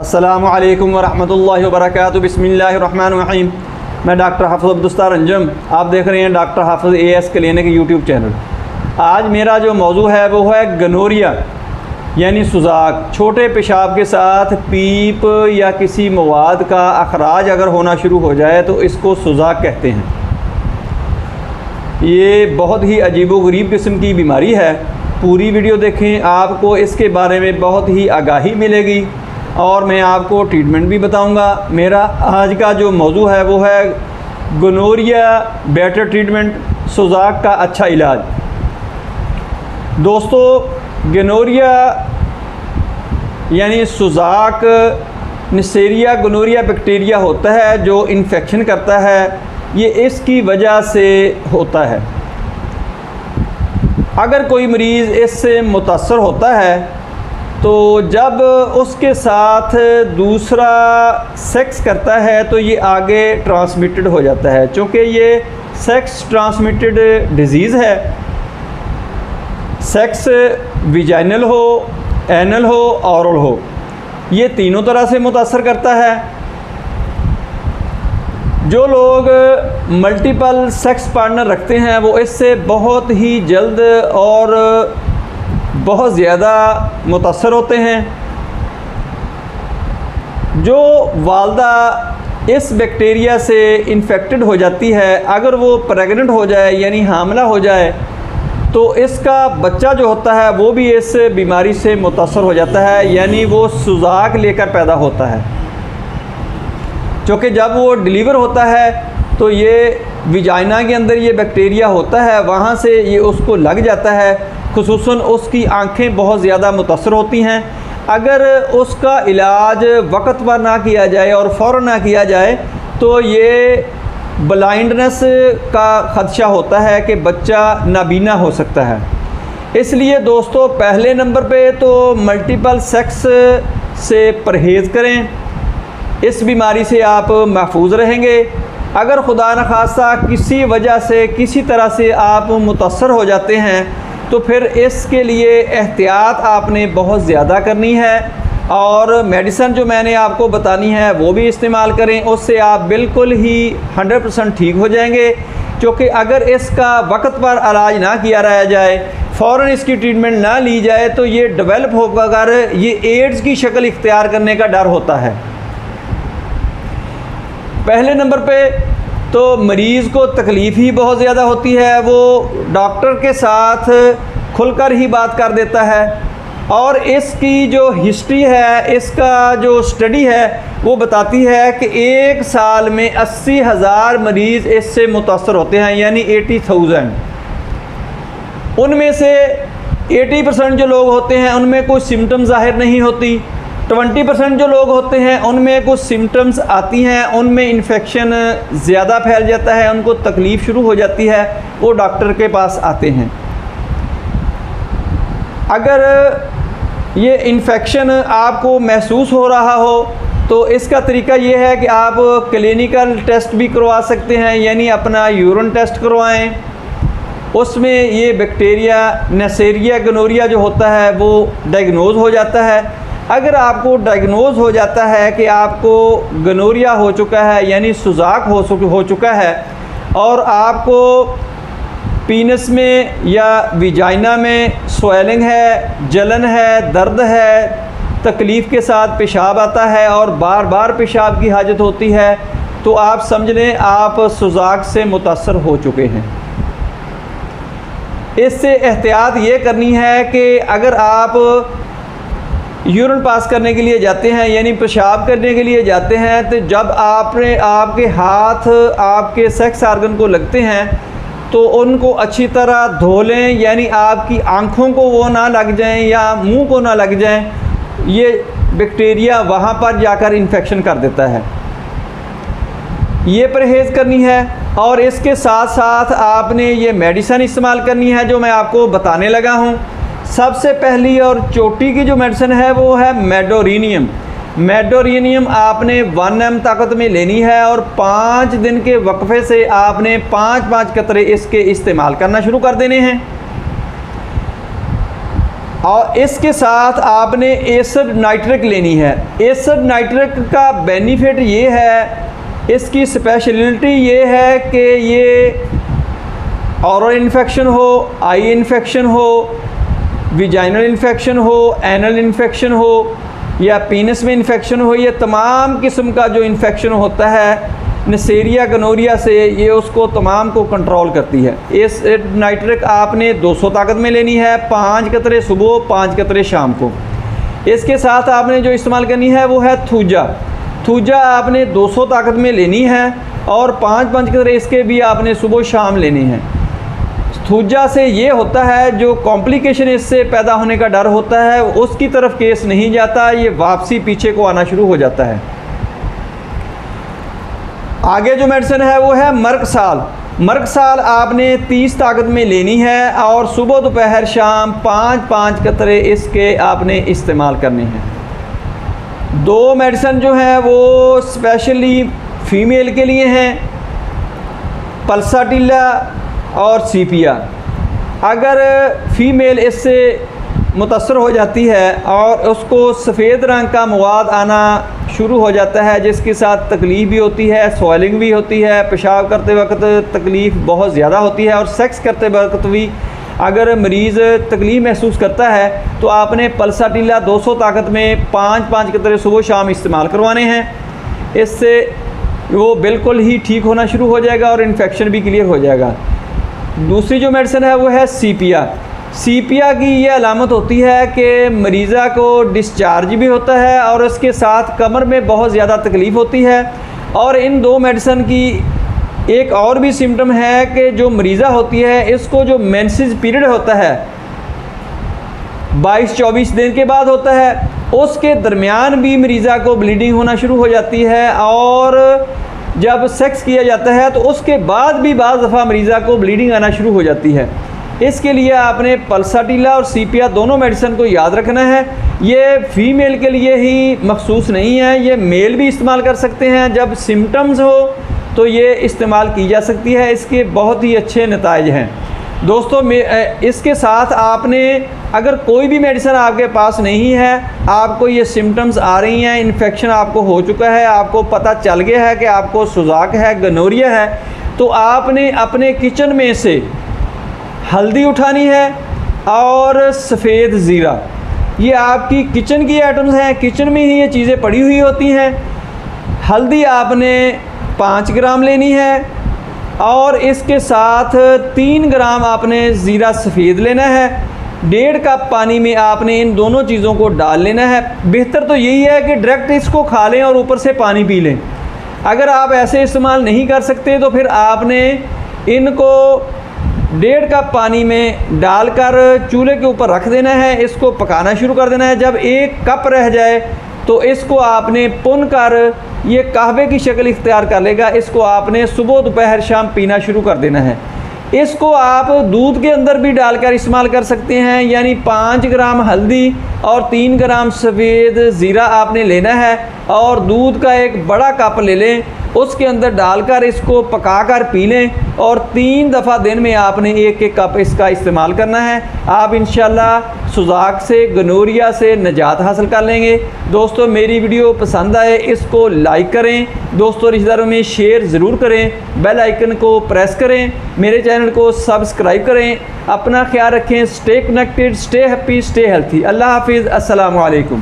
अस्सलामु अलैकुम वरहमतुल्लाहि वबरकातुहू। बिस्मिल्लाहिर्रहमानिर्रहीम। मैं डॉक्टर हाफिज़ अब्दुस्तार अंजुम, आप देख रहे हैं डॉक्टर हाफिज़ AS क्लिनिक यूट्यूब चैनल। आज मेरा जो मौजू है वो है गनोरिया यानी सुजाक। छोटे पेशाब के साथ पीप या किसी मवाद का अखराज अगर होना शुरू हो जाए तो इसको सुजाक कहते हैं। ये बहुत ही अजीबोगरीब किस्म की बीमारी है। पूरी वीडियो देखें, आपको इसके बारे में बहुत ही आगाही मिलेगी और मैं आपको ट्रीटमेंट भी बताऊंगा। मेरा आज का जो मौजू है वो है गनोरिया बेटर ट्रीटमेंट, सुजाक का अच्छा इलाज। दोस्तों, गनोरिया यानी सुजाक नेसेरिया गनोरिया बैक्टीरिया होता है जो इन्फेक्शन करता है। ये इसकी वजह से होता है। अगर कोई मरीज़ इससे मुतासर होता है तो जब उसके साथ दूसरा सेक्स करता है तो ये आगे ट्रांसमिटेड हो जाता है। चूँकि ये सेक्स ट्रांसमिटेड डिजीज़ है, सेक्स विजाइनल हो, एनल हो, ऑरल हो, ये तीनों तरह से मुतासर करता है। जो लोग मल्टीपल सेक्स पार्टनर रखते हैं वो इससे बहुत ही जल्द और बहुत ज़्यादा मुतासर होते हैं। जो वालदा इस बैक्टीरिया से इन्फेक्टेड हो जाती है, अगर वो प्रेग्नेंट हो जाए यानी हामिला हो जाए तो इसका बच्चा जो होता है वो भी इस बीमारी से मुतासर हो जाता है, यानी वो सुजाक लेकर पैदा होता है। क्योंकि जब वो डिलीवर होता है तो ये विजाइना के अंदर ये बैक्टीरिया होता है, वहाँ से ये उसको लग जाता है। खुसूसन उसकी आँखें बहुत ज़्यादा मुतासर होती हैं। अगर उसका इलाज वक्त पर ना किया जाए और फ़ौरन ना किया जाए तो ये ब्लाइंडनेस का ख़दशा होता है कि बच्चा नाबीना हो सकता है। इसलिए दोस्तों, पहले नंबर पे तो मल्टीपल सेक्स से परहेज़ करें। इस बीमारी से आप महफूज रहेंगे। अगर खुदा न खास्ता किसी वजह से किसी तरह से आप मुतासर हो जाते हैं तो फिर इसके लिए एहतियात आपने बहुत ज़्यादा करनी है और मेडिसिन जो मैंने आपको बतानी है वो भी इस्तेमाल करें। उससे आप बिल्कुल ही 100% ठीक हो जाएंगे। क्योंकि अगर इसका वक्त पर इलाज ना किया रहा जाए, फ़ौरन इसकी ट्रीटमेंट ना ली जाए तो ये डेवलप होकर ये एड्स की शक्ल इख्तियार करने का डर होता है। पहले नंबर पे तो मरीज़ को तकलीफ़ ही बहुत ज़्यादा होती है। वो डॉक्टर के साथ खुलकर ही बात कर देता है और इसकी जो हिस्ट्री है, इसका जो स्टडी है वो बताती है कि एक साल में 80,000 मरीज़ इससे मुतासर होते हैं, यानी 80,000। उनमें से 80% जो लोग होते हैं उनमें कोई सिम्टम ज़ाहिर नहीं होती। 20% जो लोग होते हैं उनमें कुछ सिम्टम्स आती हैं, उनमें इन्फेक्शन ज़्यादा फैल जाता है, उनको तकलीफ़ शुरू हो जाती है, वो डॉक्टर के पास आते हैं। अगर ये इन्फेक्शन आपको महसूस हो रहा हो तो इसका तरीका ये है कि आप क्लिनिकल टेस्ट भी करवा सकते हैं, यानी अपना यूरिन टेस्ट करवाएं। उसमें ये बैक्टीरिया नेसेरिया गनोरिया जो होता है वो डायग्नोज़ हो जाता है। अगर आपको डायग्नोज़ हो जाता है कि आपको गनोरिया हो चुका है यानी सुजाक हो चुका है और आपको पीनस में या विजाइना में स्वेलिंग है, जलन है, दर्द है, तकलीफ़ के साथ पेशाब आता है और बार बार पेशाब की हाजत होती है, तो आप समझ लें आप सुजाक से मुतासर हो चुके हैं। इससे एहतियात ये करनी है कि अगर आप यूरिन पास करने के लिए जाते हैं यानी पेशाब करने के लिए जाते हैं तो जब आपके हाथ आपके सेक्स आर्गन को लगते हैं तो उनको अच्छी तरह धो लें, यानी आपकी आँखों को वो ना लग जाएं या मुंह को ना लग जाएं। ये बैक्टीरिया वहाँ पर जाकर इन्फेक्शन कर देता है। ये परहेज़ करनी है और इसके साथ साथ आपने ये मेडिसिन इस्तेमाल करनी है जो मैं आपको बताने लगा हूँ। सबसे पहली और चोटी की जो मेडिसिन है वो है मेडोरीनियम। मेडोरीनियम आपने 1 ml ताकत में लेनी है और 5 दिन के वक्फे से आपने 5-5 कतरे इसके इस्तेमाल करना शुरू कर देने हैं। और इसके साथ आपने एसिड नाइट्रिक लेनी है। एसिड नाइट्रिक का बेनिफिट ये है, इसकी स्पेशलिटी ये है कि ये ओरल इन्फेक्शन हो, आई इन्फेक्शन हो, विजाइनल इन्फेक्शन हो, एनल इन्फेक्शन हो या पीनस में इन्फेक्शन हो, ये तमाम किस्म का जो इन्फेक्शन होता है नसेरिया गनोरिया से, ये उसको तमाम को कंट्रोल करती है। एसिड नाइट्रिक आपने 200 ताकत में लेनी है, 5 कतरे सुबह 5 कतरे शाम को। इसके साथ आपने जो इस्तेमाल करनी है वो है थूजा। थूजा आपने 200 ताकत में लेनी है और 5-5 कतरे इसके भी आपने सुबह शाम लेने हैं। थूजा से ये होता है जो कॉम्प्लिकेशन इससे पैदा होने का डर होता है उसकी तरफ केस नहीं जाता, ये वापसी पीछे को आना शुरू हो जाता है। आगे जो मेडिसिन है वो है मर्कसाल। मर्कसाल आपने 30 ताकत में लेनी है और सुबह दोपहर शाम 5-5 कतरे इसके आपने इस्तेमाल करने हैं। 2 मेडिसिन जो हैं वो स्पेशली फ़ीमेल के लिए हैं, पल्साटिला और सीपिया। अगर फ़ीमेल इससे मुतासर हो जाती है और उसको सफ़ेद रंग का मवाद आना शुरू हो जाता है जिसके साथ तकलीफ़ भी होती है, स्वेलिंग भी होती है, पेशाब करते वक्त तकलीफ़ बहुत ज़्यादा होती है और सेक्स करते वक्त भी अगर मरीज़ तकलीफ़ महसूस करता है तो आपने पल्साटिला 200 ताकत में 5-5 कतरे सुबह शाम इस्तेमाल करवाने हैं। इससे वो बिल्कुल ही ठीक होना शुरू हो जाएगा और इन्फेक्शन भी क्लियर हो जाएगा। दूसरी जो मेडिसिन है वो है सीपिया। सीपिया की ये अलामत होती है कि मरीज़ा को डिस्चार्ज भी होता है और उसके साथ कमर में बहुत ज़्यादा तकलीफ़ होती है। और इन 2 मेडिसिन की एक और भी सिम्टम है कि जो मरीज़ा होती है इसको जो मेंसेस पीरियड होता है 22-24 दिन के बाद होता है, उसके दरमियान भी मरीज़ा को ब्लीडिंग होना शुरू हो जाती है और जब सेक्स किया जाता है तो उसके बाद भी बाज़ दफ़ा मरीज़ा को ब्लीडिंग आना शुरू हो जाती है। इसके लिए आपने पल्साटिला और सीपिया दोनों मेडिसिन को याद रखना है। ये फ़ीमेल के लिए ही मखसूस नहीं है, ये मेल भी इस्तेमाल कर सकते हैं। जब सिम्टम्स हो तो ये इस्तेमाल की जा सकती है, इसके बहुत ही अच्छे नताइज हैं। दोस्तों इसके साथ आपने अगर कोई भी मेडिसिन आपके पास नहीं है, आपको ये सिम्टम्स आ रही हैं, इन्फेक्शन आपको हो चुका है, आपको पता चल गया है कि आपको सुजाक है, गनोरिया है, तो आपने अपने किचन में से हल्दी उठानी है और सफ़ेद ज़ीरा, ये आपकी किचन की आइटम्स हैं, किचन में ही ये चीज़ें पड़ी हुई होती हैं। हल्दी आपने 5 ग्राम लेनी है और इसके साथ 3 ग्राम आपने ज़ीरा सफ़ेद लेना है। 1.5 कप पानी में आपने इन दोनों चीज़ों को डाल लेना है। बेहतर तो यही है कि डायरेक्ट इसको खा लें और ऊपर से पानी पी लें। अगर आप ऐसे इस्तेमाल नहीं कर सकते तो फिर आपने इनको 1.5 कप पानी में डालकर चूल्हे के ऊपर रख देना है, इसको पकाना शुरू कर देना है। जब 1 कप रह जाए तो इसको आपने पुन कर ये कहवे की शक्ल इख्तियार कर लेगा, इसको आपने सुबह दोपहर शाम पीना शुरू कर देना है। इसको आप दूध के अंदर भी डालकर इस्तेमाल कर सकते हैं, यानी 5 ग्राम हल्दी और 3 ग्राम सफ़ेद ज़ीरा आपने लेना है और दूध का एक बड़ा कप ले लें, उसके अंदर डालकर इसको पकाकर पी लें और 3 दफ़ा दिन में आपने 1-1 कप इसका इस्तेमाल करना है। आप इंशाल्लाह सुजाक से, गनोरिया से निजात हासिल कर लेंगे। दोस्तों मेरी वीडियो पसंद आए इसको लाइक करें, दोस्तों रिश्तेदारों में शेयर ज़रूर करें, बेल आइकन को प्रेस करें, मेरे चैनल को सब्सक्राइब करें। अपना ख्याल रखें, stay connected, stay happy, stay healthy. अल्लाह हाफिज़, अस्सलामु अलैकुम।